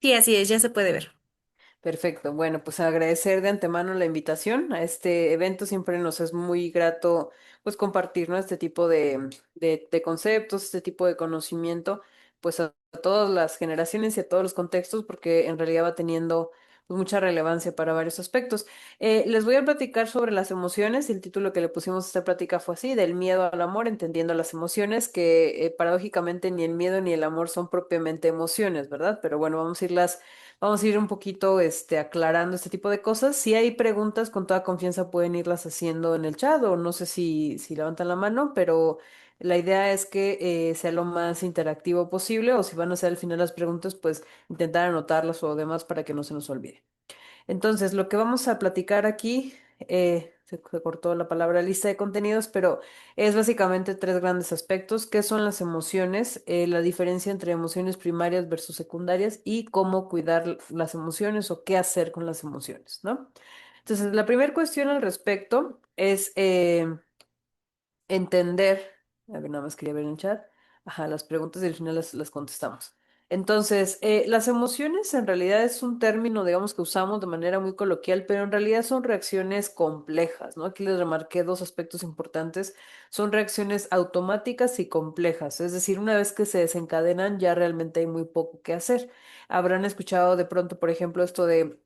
Sí, así es, ya se puede ver. Perfecto. Bueno, pues agradecer de antemano la invitación a este evento. Siempre nos es muy grato pues compartir, ¿no? Este tipo de conceptos, este tipo de conocimiento, pues a todas las generaciones y a todos los contextos, porque en realidad va teniendo pues, mucha relevancia para varios aspectos. Les voy a platicar sobre las emociones. El título que le pusimos a esta plática fue así, del miedo al amor, entendiendo las emociones, que paradójicamente ni el miedo ni el amor son propiamente emociones, ¿verdad? Pero bueno, vamos a ir un poquito aclarando este tipo de cosas. Si hay preguntas, con toda confianza pueden irlas haciendo en el chat o no sé si levantan la mano, pero la idea es que sea lo más interactivo posible o si van a hacer al final las preguntas, pues intentar anotarlas o demás para que no se nos olvide. Entonces, lo que vamos a platicar aquí, se cortó la palabra lista de contenidos, pero es básicamente tres grandes aspectos, qué son las emociones, la diferencia entre emociones primarias versus secundarias y cómo cuidar las emociones o qué hacer con las emociones, ¿no? Entonces, la primera cuestión al respecto es entender, a ver, nada más quería ver en el chat, ajá, las preguntas y al final las contestamos. Entonces, las emociones en realidad es un término, digamos, que usamos de manera muy coloquial, pero en realidad son reacciones complejas, ¿no? Aquí les remarqué dos aspectos importantes. Son reacciones automáticas y complejas, es decir, una vez que se desencadenan ya realmente hay muy poco que hacer. Habrán escuchado de pronto, por ejemplo, esto de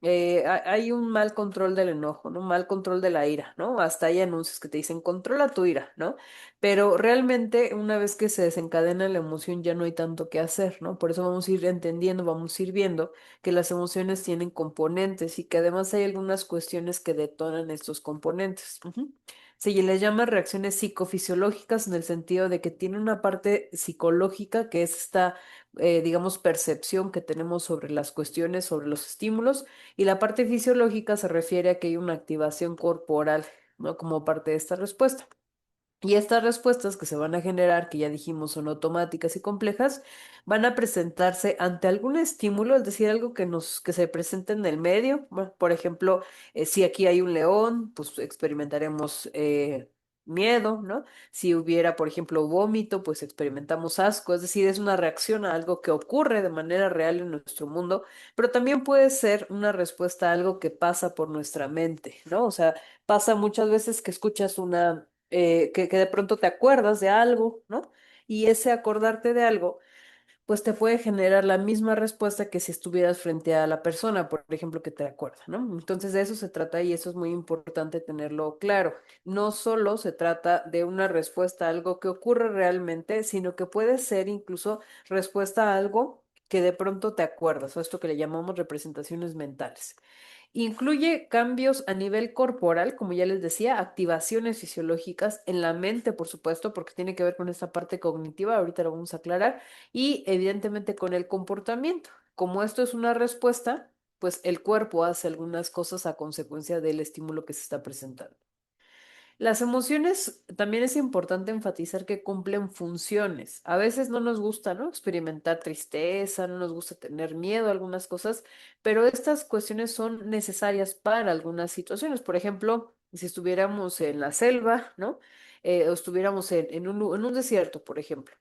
hay un mal control del enojo, ¿no? Mal control de la ira, ¿no? Hasta hay anuncios que te dicen controla tu ira, ¿no? Pero realmente una vez que se desencadena la emoción ya no hay tanto que hacer, ¿no? Por eso vamos a ir entendiendo, vamos a ir viendo que las emociones tienen componentes y que además hay algunas cuestiones que detonan estos componentes. Ujú. Se les llama reacciones psicofisiológicas en el sentido de que tiene una parte psicológica que es esta, digamos, percepción que tenemos sobre las cuestiones, sobre los estímulos, y la parte fisiológica se refiere a que hay una activación corporal, ¿no? Como parte de esta respuesta. Y estas respuestas que se van a generar, que ya dijimos son automáticas y complejas, van a presentarse ante algún estímulo, es decir, algo que se presente en el medio. Bueno, por ejemplo, si aquí hay un león, pues experimentaremos miedo, ¿no? Si hubiera, por ejemplo, vómito, pues experimentamos asco. Es decir, es una reacción a algo que ocurre de manera real en nuestro mundo, pero también puede ser una respuesta a algo que pasa por nuestra mente, ¿no? O sea, pasa muchas veces que escuchas que de pronto te acuerdas de algo, ¿no? Y ese acordarte de algo, pues te puede generar la misma respuesta que si estuvieras frente a la persona, por ejemplo, que te acuerda, ¿no? Entonces de eso se trata y eso es muy importante tenerlo claro. No solo se trata de una respuesta a algo que ocurre realmente, sino que puede ser incluso respuesta a algo que de pronto te acuerdas, o esto que le llamamos representaciones mentales. Incluye cambios a nivel corporal, como ya les decía, activaciones fisiológicas en la mente, por supuesto, porque tiene que ver con esta parte cognitiva, ahorita lo vamos a aclarar, y evidentemente con el comportamiento. Como esto es una respuesta, pues el cuerpo hace algunas cosas a consecuencia del estímulo que se está presentando. Las emociones también es importante enfatizar que cumplen funciones. A veces no nos gusta, ¿no? Experimentar tristeza, no nos gusta tener miedo a algunas cosas, pero estas cuestiones son necesarias para algunas situaciones. Por ejemplo, si estuviéramos en la selva, ¿no? O estuviéramos en un desierto, por ejemplo.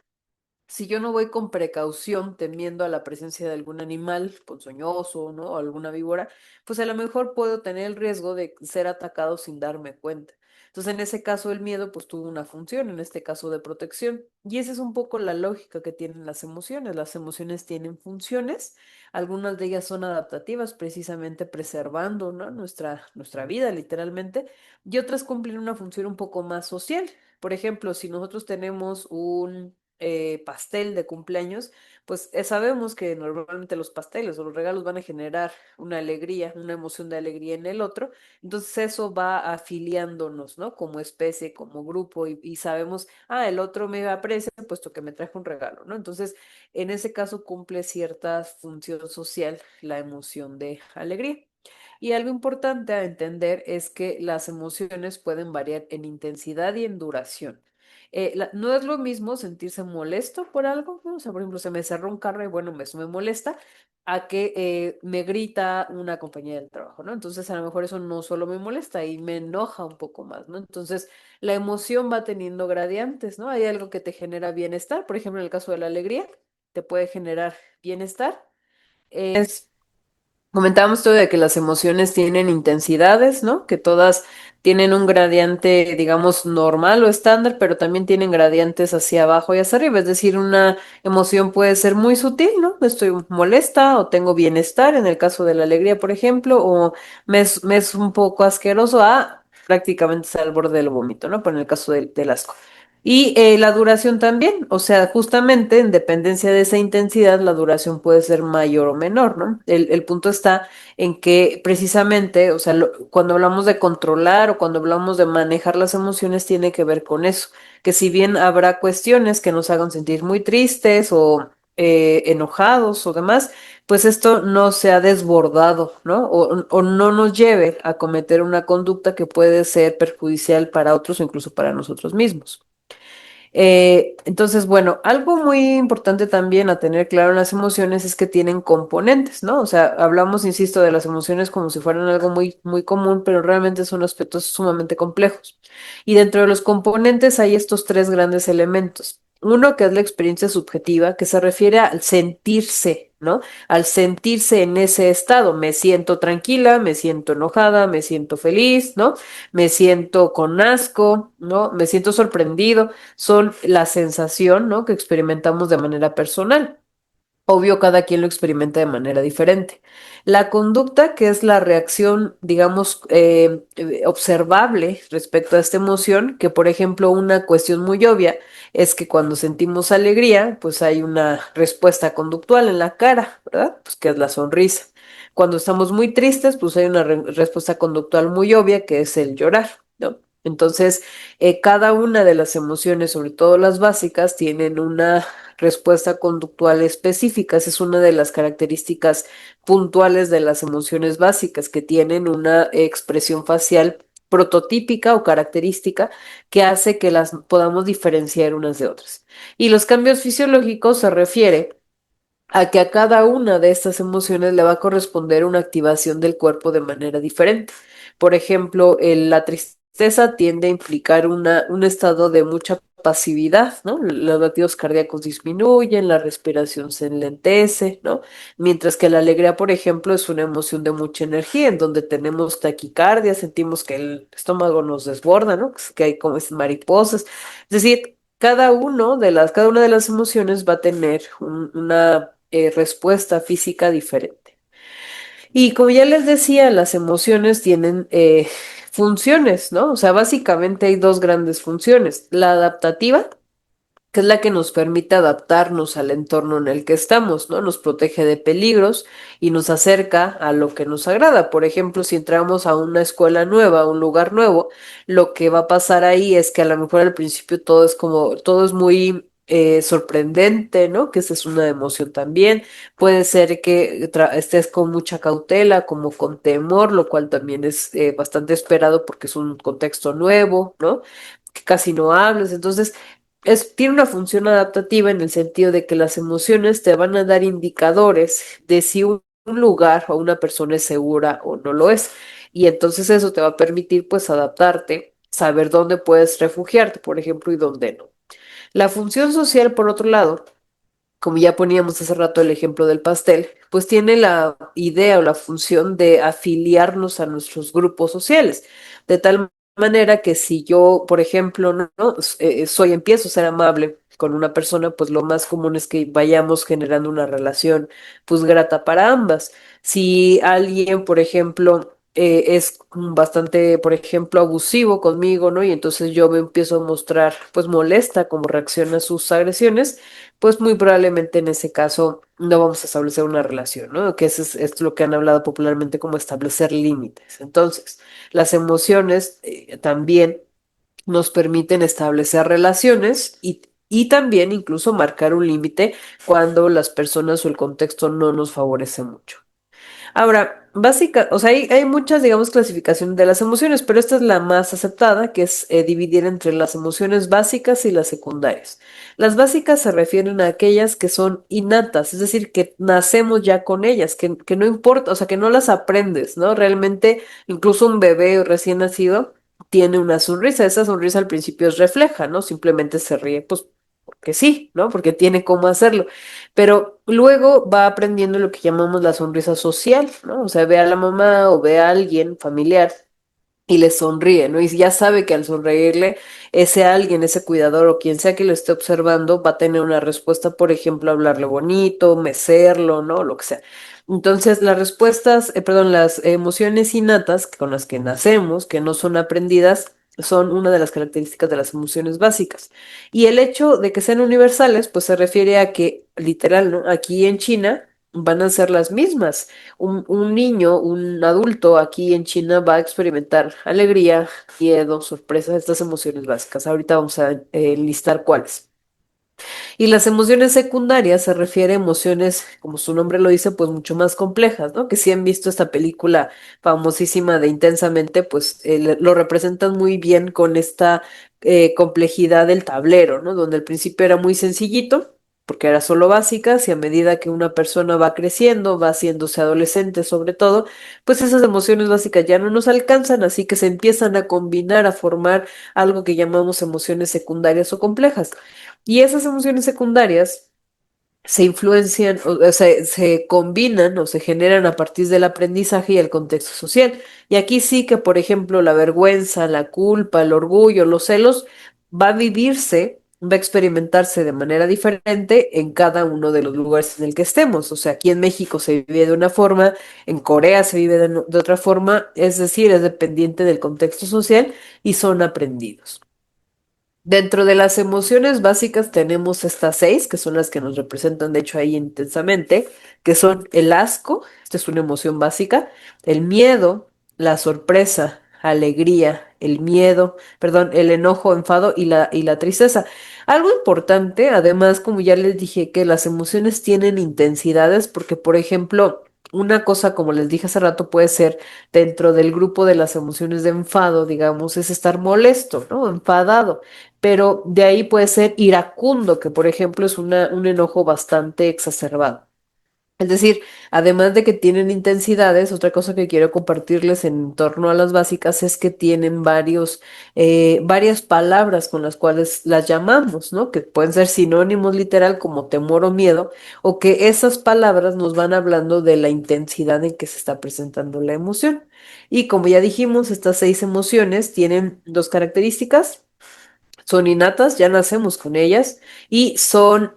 Si yo no voy con precaución, temiendo a la presencia de algún animal ponzoñoso, ¿no? O alguna víbora, pues a lo mejor puedo tener el riesgo de ser atacado sin darme cuenta. Entonces, en ese caso, el miedo pues tuvo una función, en este caso de protección. Y esa es un poco la lógica que tienen las emociones. Las emociones tienen funciones, algunas de ellas son adaptativas, precisamente preservando, ¿no? Nuestra vida, literalmente, y otras cumplen una función un poco más social. Por ejemplo, si nosotros tenemos un pastel de cumpleaños, pues sabemos que normalmente los pasteles o los regalos van a generar una alegría, una emoción de alegría en el otro. Entonces eso va afiliándonos, ¿no? Como especie, como grupo y sabemos, ah, el otro me aprecia puesto que me trajo un regalo, ¿no? Entonces, en ese caso cumple cierta función social la emoción de alegría. Y algo importante a entender es que las emociones pueden variar en intensidad y en duración. No es lo mismo sentirse molesto por algo, ¿no? O sea, por ejemplo, se me cerró un carro y bueno, eso me molesta, a que me grita una compañía del trabajo, ¿no? Entonces, a lo mejor eso no solo me molesta y me enoja un poco más, ¿no? Entonces, la emoción va teniendo gradientes, ¿no? Hay algo que te genera bienestar, por ejemplo, en el caso de la alegría, te puede generar bienestar Es Comentábamos todo de que las emociones tienen intensidades, ¿no? Que todas tienen un gradiente, digamos, normal o estándar, pero también tienen gradientes hacia abajo y hacia arriba. Es decir, una emoción puede ser muy sutil, ¿no? Estoy molesta o tengo bienestar, en el caso de la alegría, por ejemplo, o me es un poco asqueroso, prácticamente está al borde del vómito, ¿no? Por en el caso del asco. Y la duración también, o sea, justamente en dependencia de esa intensidad, la duración puede ser mayor o menor, ¿no? El punto está en que precisamente, o sea, cuando hablamos de controlar o cuando hablamos de manejar las emociones, tiene que ver con eso, que si bien habrá cuestiones que nos hagan sentir muy tristes o enojados o demás, pues esto no se ha desbordado, ¿no? O no nos lleve a cometer una conducta que puede ser perjudicial para otros o incluso para nosotros mismos. Entonces, bueno, algo muy importante también a tener claro en las emociones es que tienen componentes, ¿no? O sea, hablamos, insisto, de las emociones como si fueran algo muy, muy común, pero realmente son aspectos sumamente complejos. Y dentro de los componentes hay estos tres grandes elementos. Uno que es la experiencia subjetiva, que se refiere al sentirse, ¿no? Al sentirse en ese estado. Me siento tranquila, me siento enojada, me siento feliz, ¿no? Me siento con asco, ¿no? Me siento sorprendido son la sensación, ¿no? Que experimentamos de manera personal. Obvio, cada quien lo experimenta de manera diferente. La conducta, que es la reacción, digamos, observable respecto a esta emoción, que por ejemplo, una cuestión muy obvia es que cuando sentimos alegría, pues hay una respuesta conductual en la cara, ¿verdad? Pues que es la sonrisa. Cuando estamos muy tristes, pues hay una respuesta conductual muy obvia, que es el llorar, ¿no? Entonces, cada una de las emociones, sobre todo las básicas, tienen una respuesta conductual específica. Esa es una de las características puntuales de las emociones básicas, que tienen una expresión facial prototípica o característica que hace que las podamos diferenciar unas de otras. Y los cambios fisiológicos se refiere a que a cada una de estas emociones le va a corresponder una activación del cuerpo de manera diferente. Por ejemplo, la tristeza tiende a implicar un estado de mucha pasividad, ¿no? Los latidos cardíacos disminuyen, la respiración se enlentece, ¿no? Mientras que la alegría, por ejemplo, es una emoción de mucha energía, en donde tenemos taquicardia, sentimos que el estómago nos desborda, ¿no? Que hay como esas mariposas. Es decir, cada una de las emociones va a tener una respuesta física diferente. Y como ya les decía, las emociones tienen funciones, ¿no? O sea, básicamente hay dos grandes funciones. La adaptativa, que es la que nos permite adaptarnos al entorno en el que estamos, ¿no? Nos protege de peligros y nos acerca a lo que nos agrada. Por ejemplo, si entramos a una escuela nueva, a un lugar nuevo, lo que va a pasar ahí es que a lo mejor al principio todo es muy sorprendente, ¿no? Que esa es una emoción también. Puede ser que estés con mucha cautela, como con temor, lo cual también es bastante esperado porque es un contexto nuevo, ¿no? Que casi no hables. Entonces, tiene una función adaptativa en el sentido de que las emociones te van a dar indicadores de si un lugar o una persona es segura o no lo es. Y entonces eso te va a permitir pues adaptarte, saber dónde puedes refugiarte, por ejemplo, y dónde no. La función social, por otro lado, como ya poníamos hace rato el ejemplo del pastel, pues tiene la idea o la función de afiliarnos a nuestros grupos sociales, de tal manera que si yo, por ejemplo, empiezo a ser amable con una persona, pues lo más común es que vayamos generando una relación pues grata para ambas. Si alguien, por ejemplo, es bastante, por ejemplo, abusivo conmigo, ¿no? Y entonces yo me empiezo a mostrar pues molesta como reacción a sus agresiones, pues muy probablemente en ese caso no vamos a establecer una relación, ¿no? Que eso es lo que han hablado popularmente como establecer límites. Entonces, las emociones también nos permiten establecer relaciones y también incluso marcar un límite cuando las personas o el contexto no nos favorece mucho. Ahora, o sea, hay muchas, digamos, clasificaciones de las emociones, pero esta es la más aceptada, que es dividir entre las emociones básicas y las secundarias. Las básicas se refieren a aquellas que son innatas, es decir, que nacemos ya con ellas, que no importa, o sea, que no las aprendes, ¿no? Realmente, incluso un bebé recién nacido tiene una sonrisa, esa sonrisa al principio es refleja, ¿no? Simplemente se ríe, pues porque sí, ¿no? Porque tiene cómo hacerlo. Pero luego va aprendiendo lo que llamamos la sonrisa social, ¿no? O sea, ve a la mamá o ve a alguien familiar y le sonríe, ¿no? Y ya sabe que al sonreírle, ese alguien, ese cuidador o quien sea que lo esté observando, va a tener una respuesta, por ejemplo, hablarle bonito, mecerlo, ¿no? Lo que sea. Entonces, las respuestas, perdón, las emociones innatas con las que nacemos, que no son aprendidas, son una de las características de las emociones básicas. Y el hecho de que sean universales, pues se refiere a que, literal, ¿no? Aquí en China van a ser las mismas. Un niño, un adulto aquí en China va a experimentar alegría, miedo, sorpresa, estas emociones básicas. Ahorita vamos a listar cuáles. Y las emociones secundarias se refiere a emociones, como su nombre lo dice, pues mucho más complejas, ¿no? Que si han visto esta película famosísima de Intensamente, pues lo representan muy bien con esta complejidad del tablero, ¿no? Donde al principio era muy sencillito, porque era solo básicas, y a medida que una persona va creciendo, va haciéndose adolescente sobre todo, pues esas emociones básicas ya no nos alcanzan, así que se empiezan a combinar, a formar algo que llamamos emociones secundarias o complejas. Y esas emociones secundarias se influencian, se combinan o se generan a partir del aprendizaje y el contexto social. Y aquí sí que, por ejemplo, la vergüenza, la culpa, el orgullo, los celos, va a vivirse, va a experimentarse de manera diferente en cada uno de los lugares en el que estemos. O sea, aquí en México se vive de una forma, en Corea se vive de otra forma, es decir, es dependiente del contexto social y son aprendidos. Dentro de las emociones básicas tenemos estas seis, que son las que nos representan, de hecho, ahí intensamente, que son el asco, esta es una emoción básica, el miedo, la sorpresa, alegría, el miedo, perdón, el enojo, enfado y la tristeza. Algo importante, además, como ya les dije, que las emociones tienen intensidades, porque, por ejemplo, una cosa, como les dije hace rato, puede ser dentro del grupo de las emociones de enfado, digamos, es estar molesto, ¿no? Enfadado, pero de ahí puede ser iracundo, que por ejemplo es un enojo bastante exacerbado. Es decir, además de que tienen intensidades, otra cosa que quiero compartirles en torno a las básicas es que tienen varias palabras con las cuales las llamamos, ¿no? Que pueden ser sinónimos literal como temor o miedo, o que esas palabras nos van hablando de la intensidad en que se está presentando la emoción. Y como ya dijimos, estas seis emociones tienen dos características: son innatas, ya nacemos con ellas y son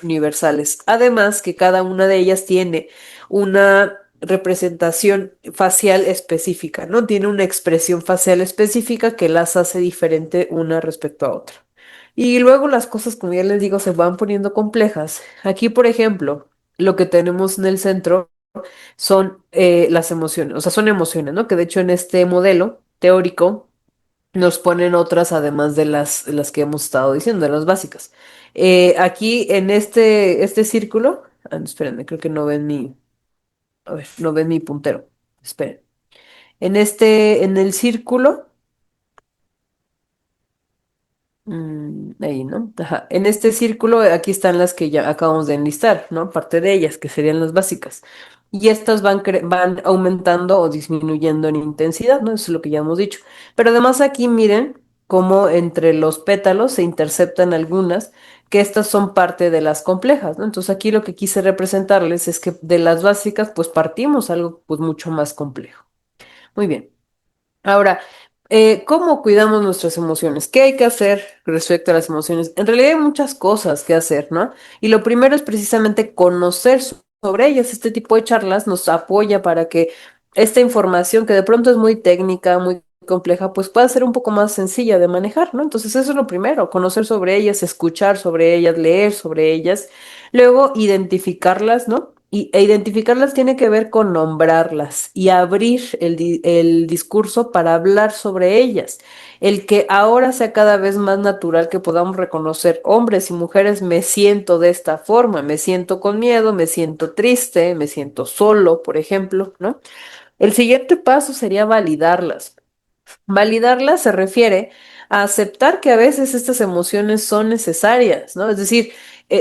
universales. Además que cada una de ellas tiene una representación facial específica, ¿no? Tiene una expresión facial específica que las hace diferente una respecto a otra. Y luego las cosas, como ya les digo, se van poniendo complejas. Aquí, por ejemplo, lo que tenemos en el centro son las emociones, o sea, son emociones, ¿no? Que de hecho en este modelo teórico nos ponen otras además de las que hemos estado diciendo, de las básicas. Aquí en este círculo, no, espérenme, creo que no ven a ver, no ven mi puntero. Esperen. En el círculo, ahí, ¿no? Ajá. En este círculo, aquí están las que ya acabamos de enlistar, ¿no? Parte de ellas, que serían las básicas. Y estas van aumentando o disminuyendo en intensidad, ¿no? Eso es lo que ya hemos dicho. Pero además aquí miren cómo entre los pétalos se interceptan algunas, que estas son parte de las complejas, ¿no? Entonces aquí lo que quise representarles es que de las básicas, pues partimos algo pues mucho más complejo. Muy bien. Ahora, ¿cómo cuidamos nuestras emociones? ¿Qué hay que hacer respecto a las emociones? En realidad hay muchas cosas que hacer, ¿no? Y lo primero es precisamente conocer sobre ellas. Este tipo de charlas nos apoya para que esta información, que de pronto es muy técnica, muy compleja, pues pueda ser un poco más sencilla de manejar, ¿no? Entonces eso es lo primero: conocer sobre ellas, escuchar sobre ellas, leer sobre ellas, luego identificarlas, ¿no? E identificarlas tiene que ver con nombrarlas y abrir el discurso para hablar sobre ellas. El que ahora sea cada vez más natural que podamos reconocer: hombres y mujeres, me siento de esta forma, me siento con miedo, me siento triste, me siento solo, por ejemplo, ¿no? El siguiente paso sería validarlas. Validarla se refiere a aceptar que a veces estas emociones son necesarias, ¿no? Es decir,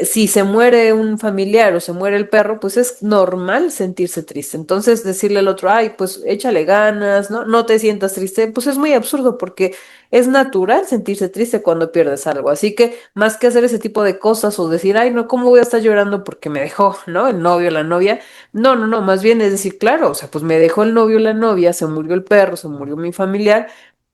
Si se muere un familiar o se muere el perro, pues es normal sentirse triste. Entonces decirle al otro, ay, pues échale ganas, ¿no? No te sientas triste, pues es muy absurdo porque es natural sentirse triste cuando pierdes algo. Así que más que hacer ese tipo de cosas o decir, ay, no, ¿cómo voy a estar llorando porque me dejó, ¿no? El novio, la novia. No, no, no, más bien es decir, claro, o sea, pues me dejó el novio, la novia, se murió el perro, se murió mi familiar.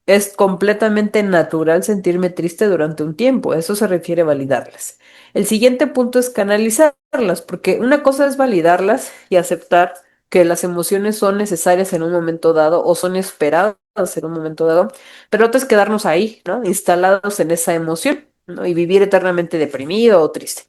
Es completamente natural sentirme triste durante un tiempo, eso se refiere a validarlas. El siguiente punto es canalizarlas, porque una cosa es validarlas y aceptar que las emociones son necesarias en un momento dado o son esperadas en un momento dado, pero otra es quedarnos ahí, ¿no? Instalados en esa emoción, ¿no? Y vivir eternamente deprimido o triste.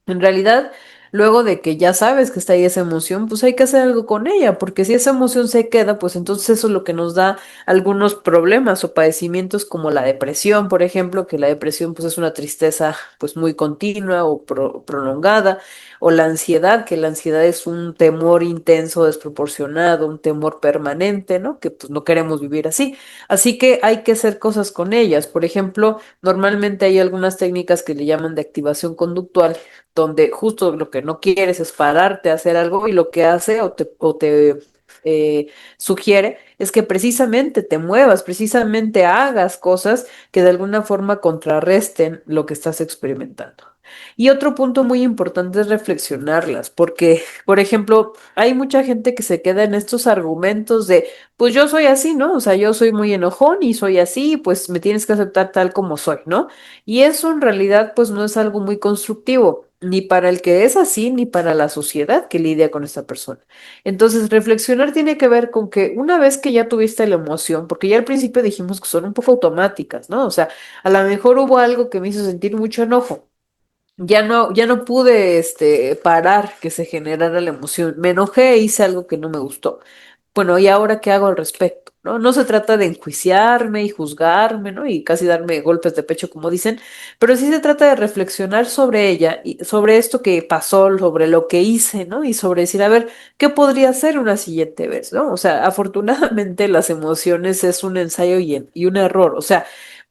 En realidad, luego de que ya sabes que está ahí esa emoción, pues hay que hacer algo con ella, porque si esa emoción se queda, pues entonces eso es lo que nos da algunos problemas o padecimientos como la depresión, por ejemplo, que la depresión pues es una tristeza pues muy continua o prolongada, o la ansiedad, que la ansiedad es un temor intenso, desproporcionado, un temor permanente, ¿no? Que pues no queremos vivir así. Así que hay que hacer cosas con ellas. Por ejemplo, normalmente hay algunas técnicas que le llaman de activación conductual donde justo lo que no quieres es pararte a hacer algo y lo que hace o te eh, sugiere es que precisamente te muevas, precisamente hagas cosas que de alguna forma contrarresten lo que estás experimentando. Y otro punto muy importante es reflexionarlas, porque, por ejemplo, hay mucha gente que se queda en estos argumentos de, pues yo soy así, ¿no? O sea, yo soy muy enojón y soy así, pues me tienes que aceptar tal como soy, ¿no? Y eso en realidad pues no es algo muy constructivo, ni para el que es así, ni para la sociedad que lidia con esta persona. Entonces, reflexionar tiene que ver con que una vez que ya tuviste la emoción, porque ya al principio dijimos que son un poco automáticas, ¿no? O sea, a lo mejor hubo algo que me hizo sentir mucho enojo. Ya no pude parar que se generara la emoción. Me enojé e hice algo que no me gustó. Bueno, ¿y ahora qué hago al respecto? ¿No? No se trata de enjuiciarme y juzgarme, ¿no? Y casi darme golpes de pecho, como dicen, pero sí se trata de reflexionar sobre ella y sobre esto que pasó, sobre lo que hice, ¿no? Y sobre decir, a ver, ¿qué podría hacer una siguiente vez? ¿No? O sea, afortunadamente las emociones es un ensayo y un error. O sea,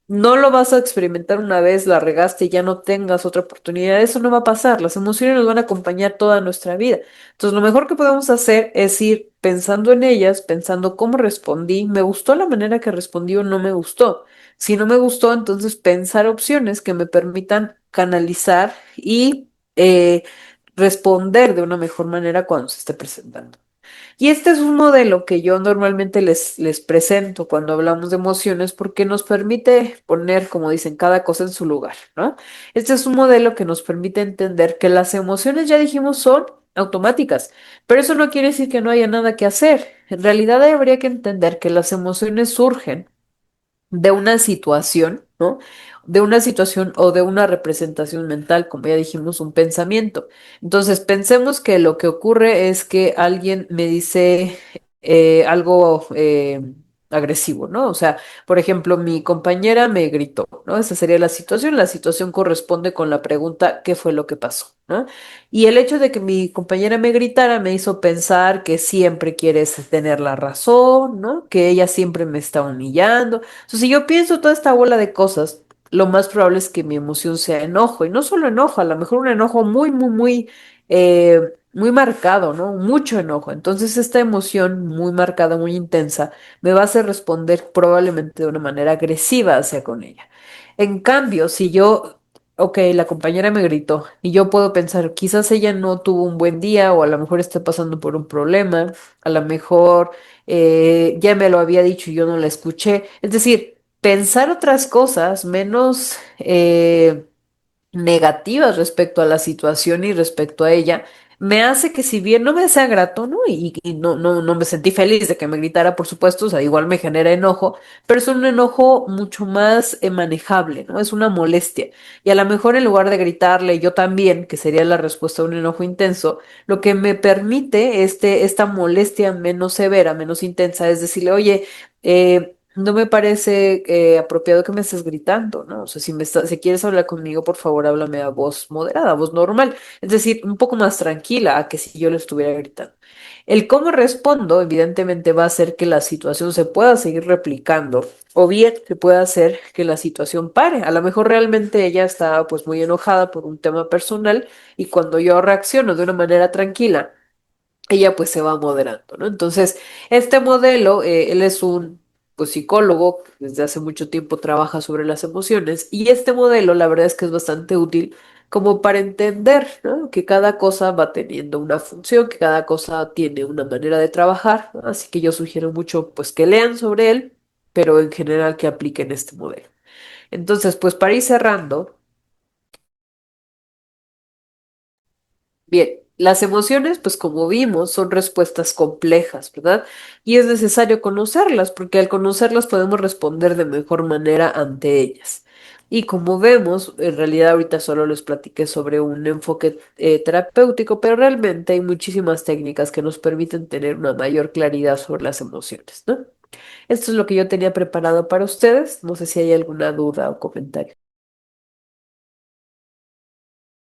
no lo vas a experimentar una vez, la regaste y ya no tengas otra oportunidad. Eso no va a pasar. Las emociones nos van a acompañar toda nuestra vida. Entonces, lo mejor que podemos hacer es ir pensando en ellas, pensando cómo respondí, me gustó la manera que respondí o no me gustó. Si no me gustó, entonces pensar opciones que me permitan canalizar y responder de una mejor manera cuando se esté presentando. Y este es un modelo que yo normalmente les presento cuando hablamos de emociones porque nos permite poner, como dicen, cada cosa en su lugar, ¿no? Este es un modelo que nos permite entender que las emociones, ya dijimos, son automáticas, pero eso no quiere decir que no haya nada que hacer. En realidad habría que entender que las emociones surgen de una situación, ¿no? De una situación o de una representación mental, como ya dijimos, un pensamiento. Entonces, pensemos que lo que ocurre es que alguien me dice algo agresivo, ¿no? O sea, por ejemplo, mi compañera me gritó, ¿no? Esa sería la situación. La situación corresponde con la pregunta, ¿qué fue lo que pasó? ¿No? Y el hecho de que mi compañera me gritara me hizo pensar que siempre quieres tener la razón, ¿no? Que ella siempre me está humillando. Entonces, si yo pienso toda esta bola de cosas, lo más probable es que mi emoción sea enojo. Y no solo enojo, a lo mejor un enojo muy, muy, muy, muy marcado, ¿no? Mucho enojo. Entonces, esta emoción muy marcada, muy intensa, me va a hacer responder probablemente de una manera agresiva hacia con ella. En cambio, si yo, ok, la compañera me gritó y yo puedo pensar, quizás ella no tuvo un buen día o a lo mejor está pasando por un problema, a lo mejor ya me lo había dicho y yo no la escuché. Es decir, pensar otras cosas menos negativas respecto a la situación y respecto a ella, me hace que si bien no me sea grato, ¿no? Y no me sentí feliz de que me gritara, por supuesto, o sea, igual me genera enojo, pero es un enojo mucho más manejable, ¿no? Es una molestia. Y a lo mejor en lugar de gritarle yo también, que sería la respuesta a un enojo intenso, lo que me permite esta molestia menos severa, menos intensa, es decirle, oye, No me parece apropiado que me estés gritando, ¿no? O sea, si quieres hablar conmigo, por favor, háblame a voz moderada, a voz normal. Es decir, un poco más tranquila a que si yo le estuviera gritando. El cómo respondo, evidentemente, va a hacer que la situación se pueda seguir replicando, o bien se puede hacer que la situación pare. A lo mejor realmente ella está pues muy enojada por un tema personal y cuando yo reacciono de una manera tranquila, ella pues se va moderando, ¿no? Entonces, este modelo, él es un pues, psicólogo, que desde hace mucho tiempo trabaja sobre las emociones y este modelo la verdad es que es bastante útil como para entender, ¿no? Que cada cosa va teniendo una función, que cada cosa tiene una manera de trabajar, ¿no? Así que yo sugiero mucho pues que lean sobre él, pero en general que apliquen este modelo. Entonces, pues para ir cerrando, bien, las emociones, pues como vimos, son respuestas complejas, ¿verdad? Y es necesario conocerlas, porque al conocerlas podemos responder de mejor manera ante ellas. Y como vemos, en realidad ahorita solo les platiqué sobre un enfoque terapéutico, pero realmente hay muchísimas técnicas que nos permiten tener una mayor claridad sobre las emociones, ¿no? Esto es lo que yo tenía preparado para ustedes. No sé si hay alguna duda o comentario.